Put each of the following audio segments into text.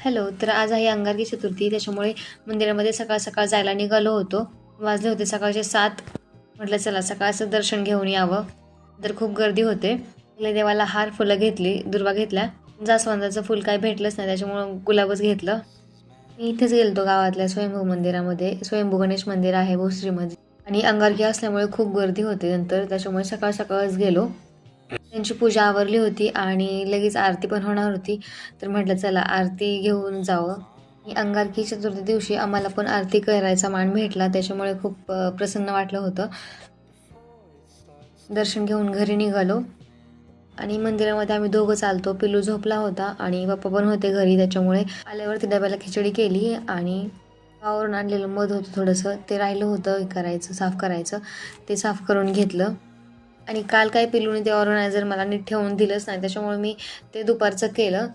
Hello. तर आज आहे अंगारकी चतुर्थी, त्याच्यामुळे मंदिरामध्ये सकाळ सकाळ जायला निघालो होतो. वाजले होते सकाळचे 7. म्हटलं चला सकाळचं दर्शन घेऊन यावं. तर खूप गर्दी होते. पहिले देवाला हार फुलं घेतली, दुर्वा घेतल्या. जास्वंदाचं फुल काही भेटलंच नाही, त्याच्यामुळं गुलाबच घेतलं. मी इथेच गेलतो गावातल्या स्वयंभू मंदिरामध्ये. स्वयंभू गणेश मंदिर आहे भोसरीमध्ये आणि अंगारकी असल्यामुळे खूप गर्दी होते नंतर, त्याच्यामुळे सकाळ सकाळच गेलो. त्यांची पूजा आवरली होती आणि लगेच आरती पण होणार होती. तर म्हटलं चला आरती घेऊन जावं. आणि अंगारकी चतुर्थी दिवशी आम्हाला पण आरती करायचा मान भेटला, त्याच्यामुळे खूप प्रसन्न वाटलं होतं. दर्शन घेऊन घरी निघालो आणि मंदिरामध्ये आम्ही दोघं चालतो. पिल्लू झोपला होता आणि पप्पा पण होते घरी, त्याच्यामुळे आल्यावरती डब्याला खिचडी केली आणि गावावरून आणलेलं मध होतं थोडंसं, ते राहिलं होतं करायचं, साफ करायचं. ते साफ करून घेतलं. आणि काल काय पिल्लूने ते ऑर्गनायझर मला नीट ठेवून दिलंच नाही, त्याच्यामुळे मी ते दुपारचं केलं,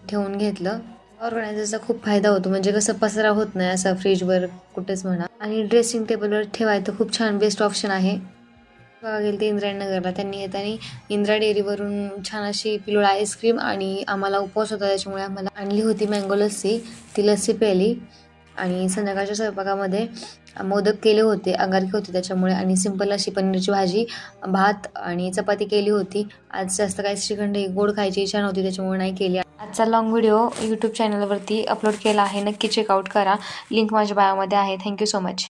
ठेवून घेतलं. ऑर्गनायझरचा खूप फायदा होतो, म्हणजे कसं पसरा होत नाही असा फ्रीजवर कुठेच म्हणा. आणि ड्रेसिंग टेबलवर ठेवायचं खूप छान बेस्ट ऑप्शन आहे. बघा गेलं ते इंद्रायणनगरला, त्यांनी येताना इंद्रा डेअरीवरून छान अशी पिलोळा आईस्क्रीम आणि आम्हाला उपवास होता त्याच्यामुळे आम्हाला आणली होती मँगो लस्सी. ती लस्सी प्यायली आणि संध्याकाळच्या स्वयंपाकामध्ये मोदक केले होते, अंगारकी होती त्याच्यामुळे, आणि सिंपल अशी पनीरची भाजी, भात आणि चपाती केली होती. आज जास्त काही श्रीखंड गोड खायची इच्छा नव्हती, त्याच्यामुळे नाही केली. आजचा लॉंग व्हिडिओ यूट्यूब चॅनलवरती अपलोड केला आहे, नक्की चेकआउट करा. लिंक माझ्या बायोमध्ये आहे. Thank you so much.